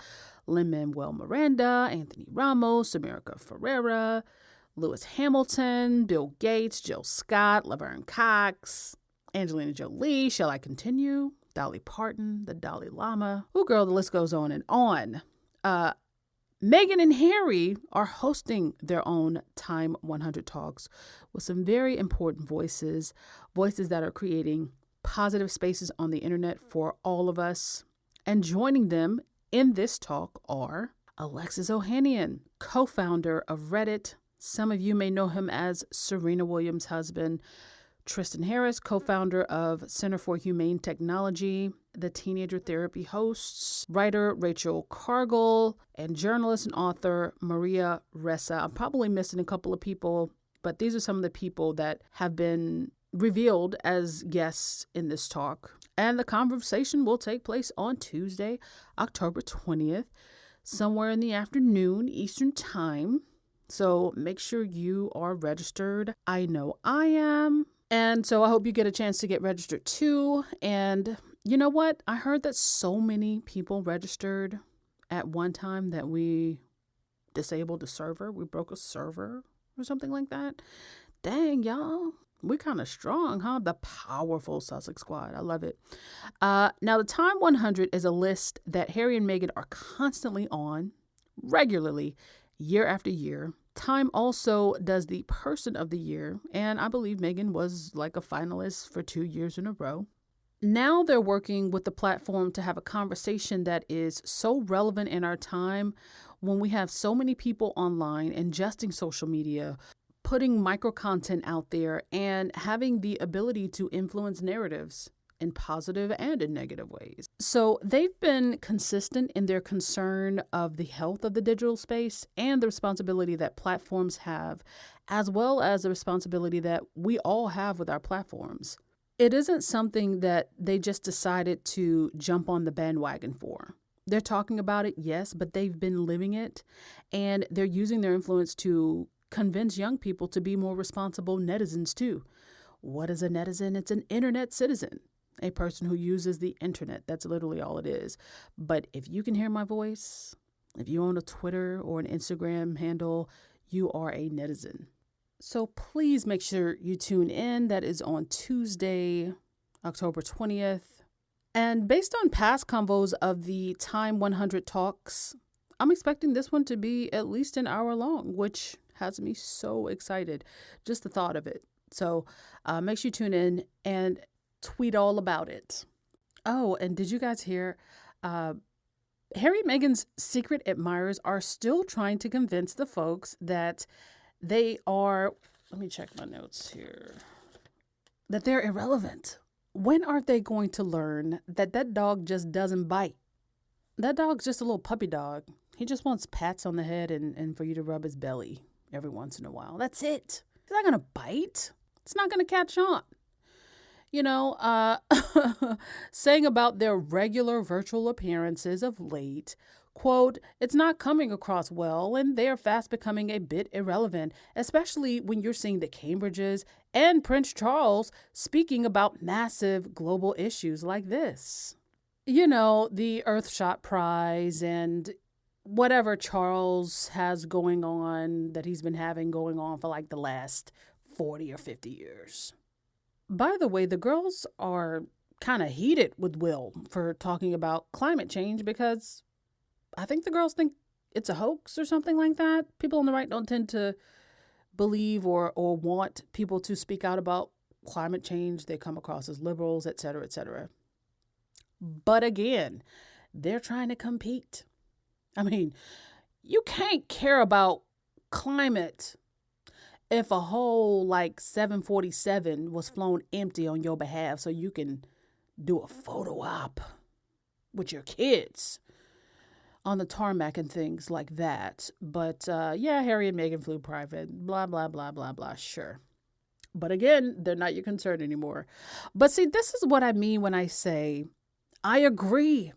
Lin-Manuel Miranda, Anthony Ramos, America Ferrera, Lewis Hamilton, Bill Gates, Jill Scott, Laverne Cox, Angelina Jolie, shall I continue? Dolly Parton, the Dalai Lama. Oh, girl, the list goes on and on. Meghan and Harry are hosting their own Time 100 talks with some very important voices that are creating positive spaces on the internet for all of us. And joining them in this talk are Alexis Ohanian, co-founder of Reddit. Some of you may know him as Serena Williams' husband. Tristan Harris, co-founder of Center for Humane Technology, the teenager therapy hosts, writer Rachel Cargill, and journalist and author Maria Ressa. I'm probably missing a couple of people, but these are some of the people that have been revealed as guests in this talk. And the conversation will take place on Tuesday, October 20th, somewhere in the afternoon, Eastern Time. So make sure you are registered. I know I am. And so I hope you get a chance to get registered too. And you know what? I heard that so many people registered at one time that we disabled the server. We broke a server or something like that. Dang, y'all. We kind of strong, huh? The powerful Sussex squad. I love it. Now, the Time 100 is a list that Harry and Meghan are constantly on regularly, year after year. Time also does the Person of the Year, and I believe Meghan was like a finalist for 2 years in a row. Now they're working with the platform to have a conversation that is so relevant in our time when we have so many people online ingesting social media, putting micro content out there, and having the ability to influence narratives in positive and in negative ways. So they've been consistent in their concern of the health of the digital space and the responsibility that platforms have, as well as the responsibility that we all have with our platforms. It isn't something that they just decided to jump on the bandwagon for. They're talking about it, yes, but they've been living it, and they're using their influence to convince young people to be more responsible netizens too. What is a netizen? It's an internet citizen. A person who uses the internet. That's literally all it is. But if you can hear my voice, if you own a Twitter or an Instagram handle, you are a netizen. So please make sure you tune in. That is on Tuesday, October 20th. And based on past convos of the Time 100 talks, I'm expecting this one to be at least an hour long, which has me so excited. Just the thought of it. So make sure you tune in and tweet all about it. Oh, and did you guys hear? Harry and Meghan's secret admirers are still trying to convince the folks that they are, let me check my notes here, that they're irrelevant. When are they going to learn that that dog just doesn't bite? That dog's just a little puppy dog. He just wants pats on the head and for you to rub his belly every once in a while. That's it. He's not going to bite. It's not going to catch on. Saying about their regular virtual appearances of late, quote, it's not coming across well and they are fast becoming a bit irrelevant, especially when you're seeing the Cambridges and Prince Charles speaking about massive global issues like this. The Earthshot Prize and whatever Charles has going on that he's been having going on for like the last 40 or 50 years. By the way, the girls are kind of heated with Will for talking about climate change because I think the girls think it's a hoax or something like that. People on the right don't tend to believe or want people to speak out about climate change. They come across as liberals, et cetera, et cetera. But again, they're trying to compete. I mean, you can't care about climate if a whole 747 was flown empty on your behalf so you can do a photo op with your kids on the tarmac and things like that. But Harry and Meghan flew private, blah, blah, blah, blah, blah, sure. But again, they're not your concern anymore. But see, this is what I mean when I say, I agree.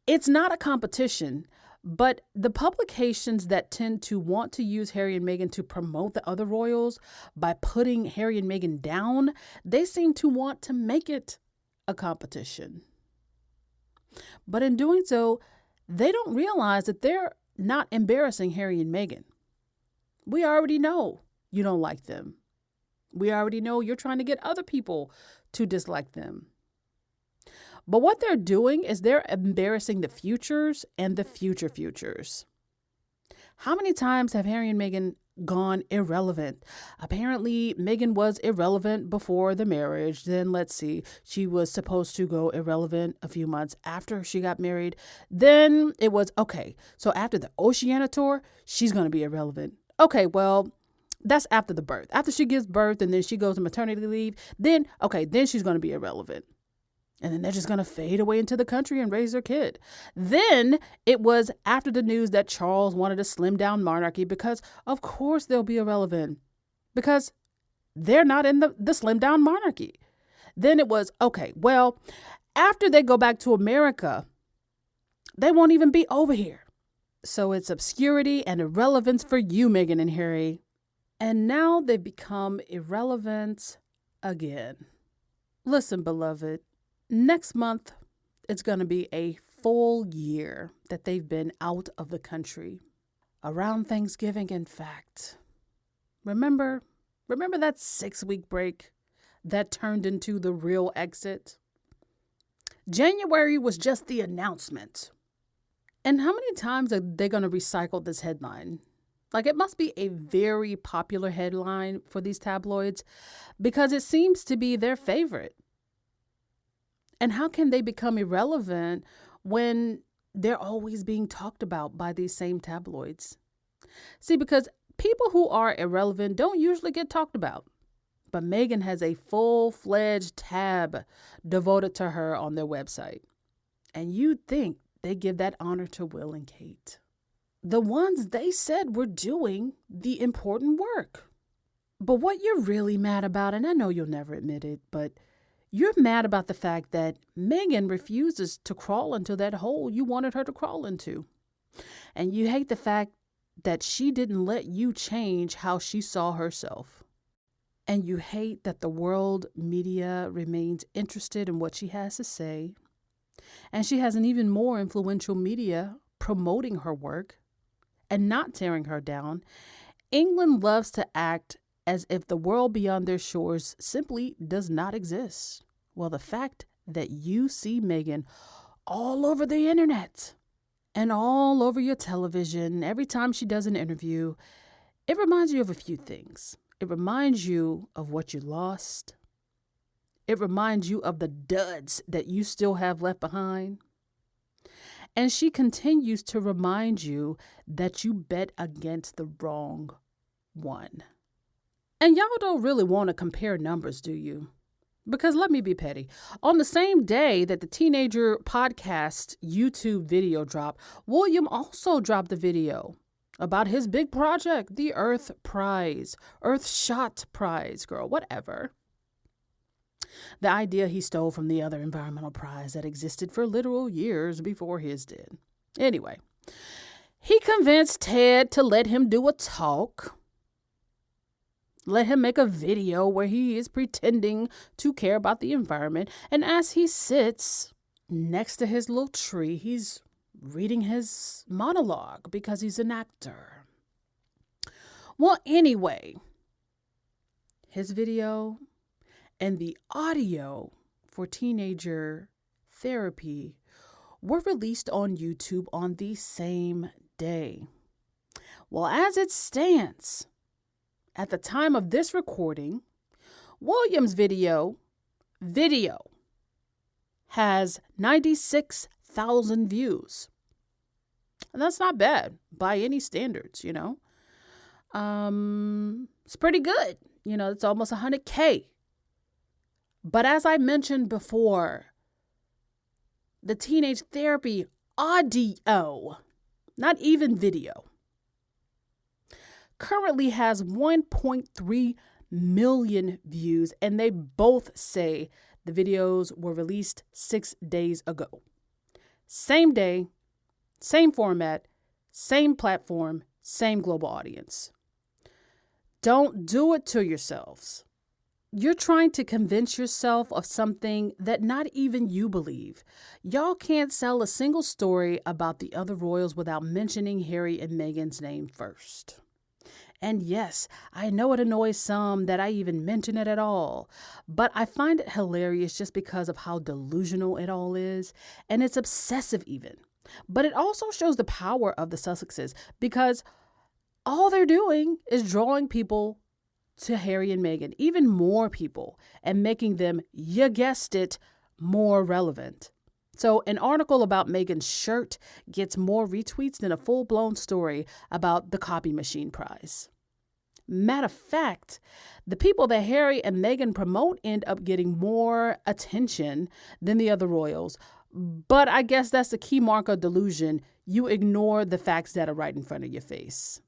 It's not a competition, but the publications that tend to want to use Harry and Meghan to promote the other royals by putting Harry and Meghan down, they seem to want to make it a competition. But in doing so, they don't realize that they're not embarrassing Harry and Meghan. We already know you don't like them. We already know you're trying to get other people to dislike them. But what they're doing is they're embarrassing the futures and the future futures. How many times have Harry and Meghan gone irrelevant? Apparently, Meghan was irrelevant before the marriage. Then, let's see, she was supposed to go irrelevant a few months after she got married. Then it was, okay, so after the Oceania tour, she's going to be irrelevant. Okay, well, that's after the birth. After she gives birth and then she goes on maternity leave, then she's going to be irrelevant. And then they're just going to fade away into the country and raise their kid. Then it was after the news that Charles wanted to slim down monarchy because, of course, they'll be irrelevant because they're not in the slim down monarchy. Then it was, okay, well, after they go back to America, they won't even be over here. So it's obscurity and irrelevance for you, Meghan and Harry. And now they've become irrelevant again. Listen, beloved. Next month, it's going to be a full year that they've been out of the country. Around Thanksgiving, in fact. Remember that 6-week break that turned into the real exit? January was just the announcement. And how many times are they going to recycle this headline? It must be a very popular headline for these tabloids because it seems to be their favorite. And how can they become irrelevant when they're always being talked about by these same tabloids? See, because people who are irrelevant don't usually get talked about. But Meghan has a full-fledged tab devoted to her on their website. And you'd think they give that honor to Will and Kate. The ones they said were doing the important work. But what you're really mad about, and I know you'll never admit it, but you're mad about the fact that Meghan refuses to crawl into that hole you wanted her to crawl into. And you hate the fact that she didn't let you change how she saw herself. And you hate that the world media remains interested in what she has to say. And she has an even more influential media promoting her work and not tearing her down. England loves to act as if the world beyond their shores simply does not exist. Well, the fact that you see Meghan all over the internet and all over your television every time she does an interview, it reminds you of a few things. It reminds you of what you lost. It reminds you of the duds that you still have left behind. And she continues to remind you that you bet against the wrong one. And y'all don't really want to compare numbers, do you? Because let me be petty. On the same day that the teenager podcast YouTube video dropped, William also dropped the video about his big project, the Earth Prize, Earthshot Prize, girl, whatever. The idea he stole from the other environmental prize that existed for literal years before his did. Anyway, he convinced Ted to let him do a talk. Let him make a video where he is pretending to care about the environment. And as he sits next to his little tree, he's reading his monologue because he's an actor. Well, anyway, his video and the audio for teenager therapy were released on YouTube on the same day. Well, as it stands, at the time of this recording, William's video has 96,000 views. And that's not bad by any standards, It's pretty good. It's almost 100K. But as I mentioned before, the teenage therapy audio, not even video, currently has 1.3 million views, and they both say the videos were released 6 days ago. Same day, same format, same platform, same global audience. Don't do it to yourselves. You're trying to convince yourself of something that not even you believe. Y'all can't sell a single story about the other royals without mentioning Harry and Meghan's name first. And yes, I know it annoys some that I even mention it at all, but I find it hilarious just because of how delusional it all is, and it's obsessive even. But it also shows the power of the Sussexes, because all they're doing is drawing people to Harry and Meghan, even more people, and making them, you guessed it, more relevant. So an article about Meghan's shirt gets more retweets than a full-blown story about the copy machine prize. Matter of fact, the people that Harry and Meghan promote end up getting more attention than the other royals. But I guess that's the key mark of delusion. You ignore the facts that are right in front of your face.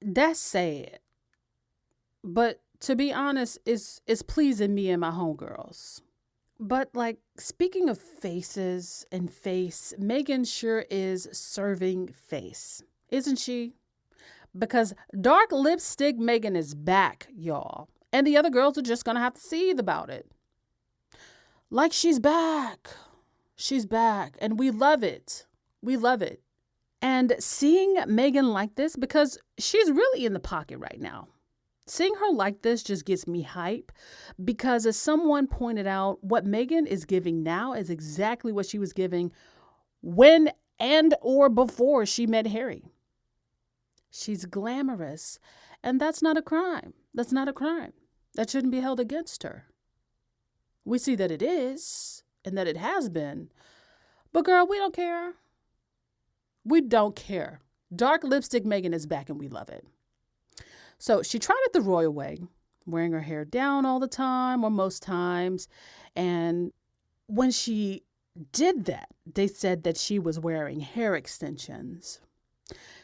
That's sad. But to be honest, it's pleasing me and my homegirls. But speaking of faces and face, Meghan sure is serving face, isn't she? Because dark lipstick Meghan is back, y'all. And the other girls are just going to have to seethe about it. She's back. She's back. And we love it. We love it. And seeing Meghan like this, because she's really in the pocket right now. Seeing her like this just gets me hype, because as someone pointed out, what Meghan is giving now is exactly what she was giving when and or before she met Harry. She's glamorous, and that's not a crime. That's not a crime. That shouldn't be held against her. We see that it is, and that it has been. But girl, we don't care. We don't care. Dark lipstick Meghan is back, and we love it. So she tried it the royal way, wearing her hair down all the time, or most times. And when she did that, they said that she was wearing hair extensions.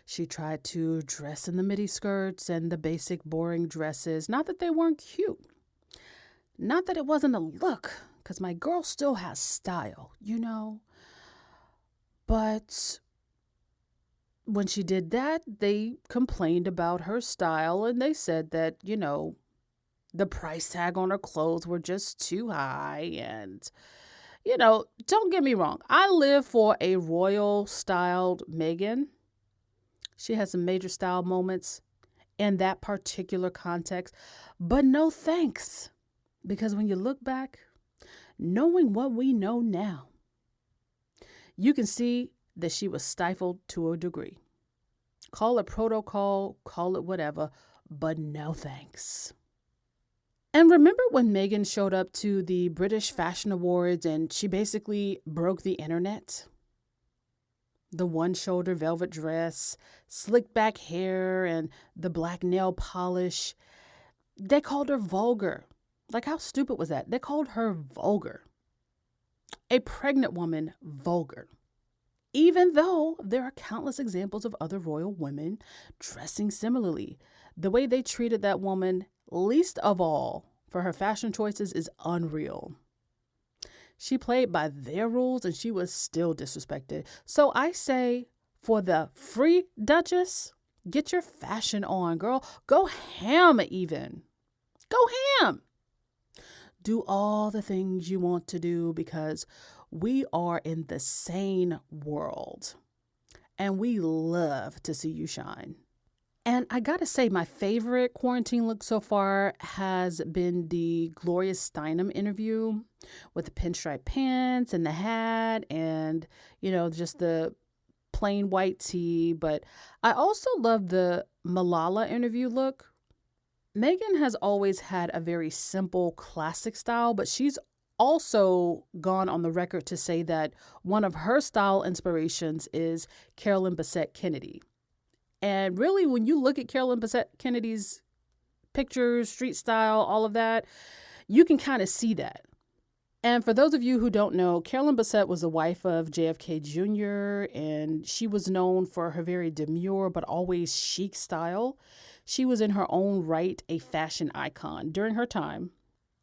She tried to dress in the midi skirts and the basic boring dresses. Not that they weren't cute. Not that it wasn't a look, because my girl still has style, But when she did that, they complained about her style, and they said that, the price tag on her clothes were just too high. And, don't get me wrong. I live for a royal styled Meghan. She has some major style moments in that particular context, but no thanks. Because when you look back, knowing what we know now, you can see that she was stifled to a degree. Call it protocol, call it whatever, but no thanks. And remember when Meghan showed up to the British Fashion Awards and she basically broke the internet? The one-shoulder velvet dress, slick back hair, and the black nail polish. They called her vulgar. How stupid was that? They called her vulgar. A pregnant woman vulgar. Even though there are countless examples of other royal women dressing similarly. The way they treated that woman, least of all for her fashion choices, is unreal. She played by their rules and she was still disrespected. So I say, for the free Duchess, get your fashion on, girl. Go ham even. Go ham. Do all the things you want to do, because we are in the sane world and we love to see you shine. And I gotta say, my favorite quarantine look so far has been the Gloria Steinem interview with the pinstripe pants and the hat and, just the plain white tee. But I also love the Malala interview look. Meghan has always had a very simple, classic style, but she's also gone on the record to say that one of her style inspirations is Carolyn Bessette Kennedy. And really, when you look at Carolyn Bessette Kennedy's pictures, street style, all of that, you can kind of see that. And for those of you who don't know, Carolyn Bessette was the wife of JFK Jr., and she was known for her very demure but always chic style. She was in her own right a fashion icon during her time,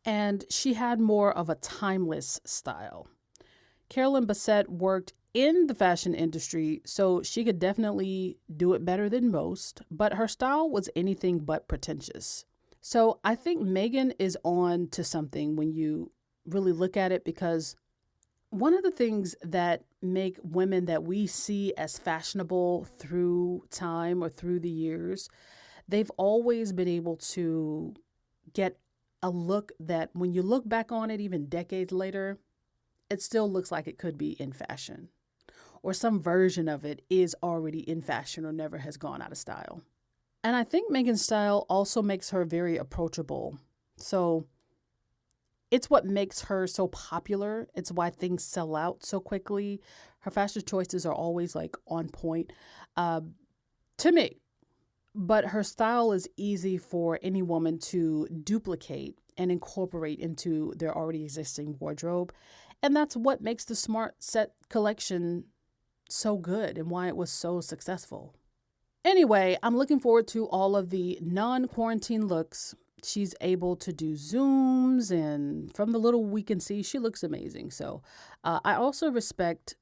and she had more of a timeless style. Carolyn Bessette worked in the fashion industry, so she could definitely do it better than most, but her style was anything but pretentious. So I think Meghan is on to something when you really look at it, because one of the things that make women that we see as fashionable through time or through the years, they've always been able to get a look that when you look back on it even decades later, it still looks like it could be in fashion, or some version of it is already in fashion or never has gone out of style. And I think Meghan's style also makes her very approachable. So it's what makes her so popular. It's why things sell out so quickly. Her fashion choices are always like on point to me. But her style is easy for any woman to duplicate and incorporate into their already existing wardrobe. And that's what makes the Smart Set collection so good and why it was so successful. Anyway, I'm looking forward to all of the non-quarantine looks. She's able to do Zooms, and from the little we can see, she looks amazing. So I also respect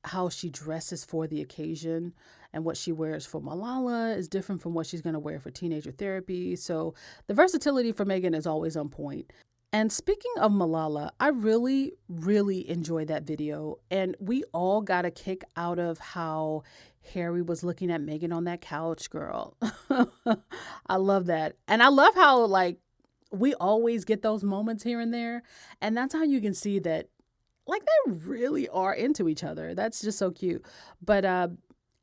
how she dresses for the occasion, and what she wears for Malala is different from what she's going to wear for teenager therapy. So the versatility for Meghan is always on point. And speaking of Malala, I really, really enjoyed that video. And we all got a kick out of how Harry was looking at Meghan on that couch, girl. I love that. And I love how, like, we always get those moments here and there. And that's how you can see that, like, they really are into each other. That's just so cute. But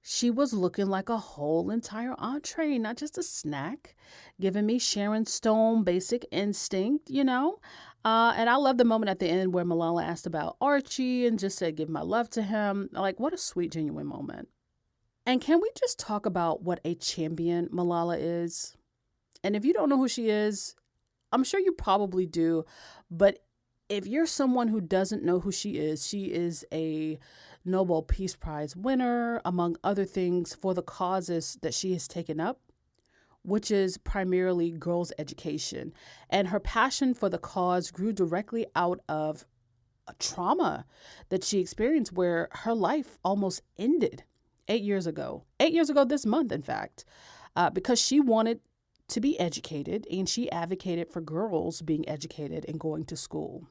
she was looking like a whole entire entree, not just a snack, giving me Sharon Stone Basic Instinct, you know? And I love the moment at the end where Malala asked about Archie and just said, give my love to him. Like, what a sweet, genuine moment. And can we just talk about what a champion Malala is? And if you don't know who she is, I'm sure you probably do. But if you're someone who doesn't know who she is a Nobel Peace Prize winner, among other things, for the causes that she has taken up, which is primarily girls' education. And her passion for the cause grew directly out of a trauma that she experienced where her life almost ended 8 years ago. 8 years ago this month, in fact, because she wanted to be educated and she advocated for girls being educated and going to school.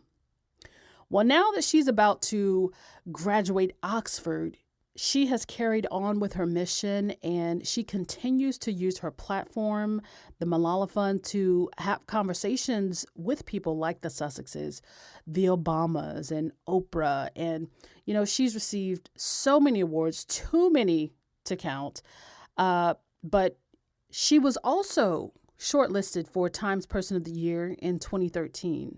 Well, now that she's about to graduate Oxford, she has carried on with her mission, and she continues to use her platform, the Malala Fund, to have conversations with people like the Sussexes, the Obamas, and Oprah. And, you know, she's received so many awards, too many to count. But she was also shortlisted for Times Person of the Year in 2013.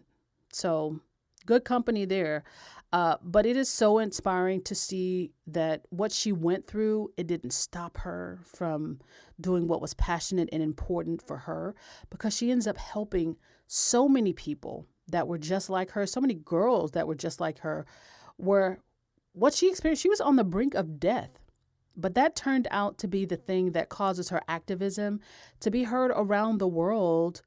So good company there. But it is so inspiring to see that what she went through, it didn't stop her from doing what was passionate and important for her, because she ends up helping so many people that were just like her, so many girls that were just like her, where what she experienced, she was on the brink of death. But that turned out to be the thing that causes her activism to be heard around the world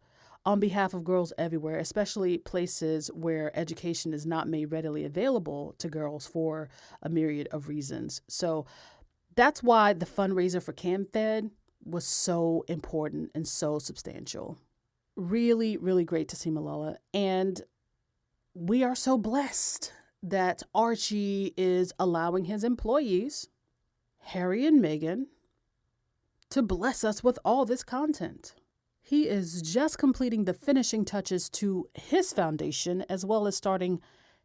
on behalf of girls everywhere, especially places where education is not made readily available to girls for a myriad of reasons. So that's why the fundraiser for CamFed was so important and so substantial. Really, really great to see Malala. And we are so blessed that Archie is allowing his employees, Harry and Meghan, to bless us with all this content. He is just completing the finishing touches to his foundation, as well as starting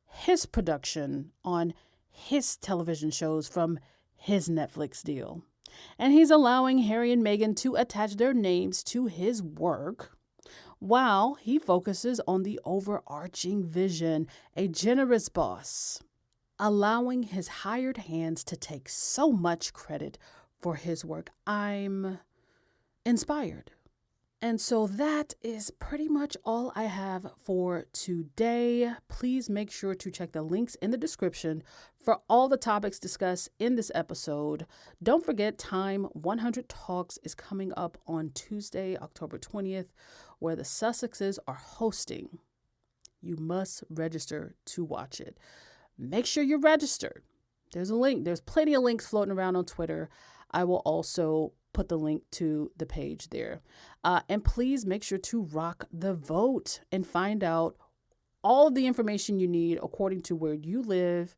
his production on his television shows from his Netflix deal. And he's allowing Harry and Meghan to attach their names to his work, while he focuses on the overarching vision, a generous boss, allowing his hired hands to take so much credit for his work. I'm inspired. And so that is pretty much all I have for today. Please make sure to check the links in the description for all the topics discussed in this episode. Don't forget, Time 100 Talks is coming up on Tuesday, October 20th, where the Sussexes are hosting. You must register to watch it. Make sure you're registered. There's a link. There's plenty of links floating around on Twitter. I will also put the link to the page there. And please make sure to rock the vote and find out all of the information you need according to where you live.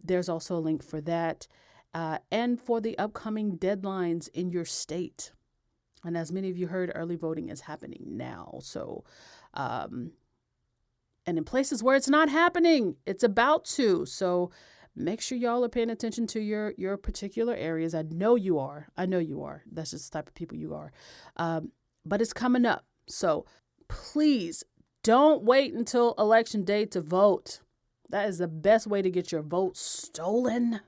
There's also a link for that and for the upcoming deadlines in your state. And as many of you heard, early voting is happening now. So, and in places where it's not happening, it's about to. So make sure y'all are paying attention to your particular areas. I know you are. That's just the type of people you are. But it's coming up. So please don't wait until election day to vote. That is the best way to get your vote stolen.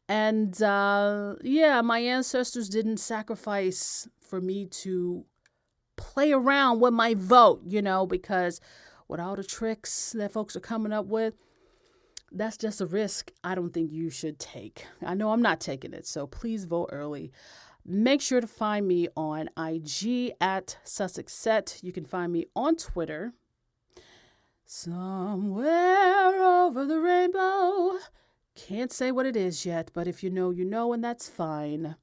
And my ancestors didn't sacrifice for me to play around with my vote, because with all the tricks that folks are coming up with, that's just a risk I don't think you should take. I know I'm not taking it, so please vote early. Make sure to find me on IG at Sussexes. You can find me on Twitter. Somewhere over the rainbow. Can't say what it is yet, but if you know, you know, and that's fine.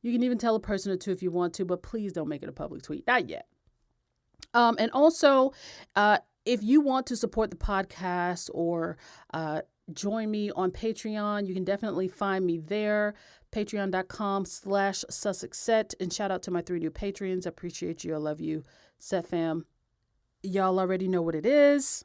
You can even tell a person or two if you want to, but please don't make it a public tweet. Not yet. And also, if you want to support the podcast or join me on Patreon, you can definitely find me there. Patreon.com/Sussexes. And shout out to my 3 new Patreons. I appreciate you. I love you. Set fam. Y'all already know what it is.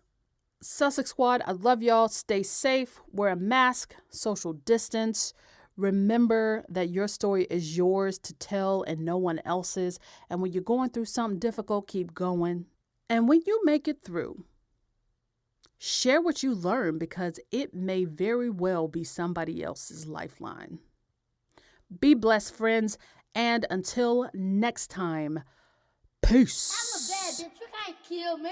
Sussex Squad, I love y'all. Stay safe. Wear a mask. Social distance. Remember that your story is yours to tell and no one else's. And when you're going through something difficult, keep going. And when you make it through, share what you learn because it may very well be somebody else's lifeline. Be blessed, friends. And until next time, peace. I'm a bad bitch. You can't kill me.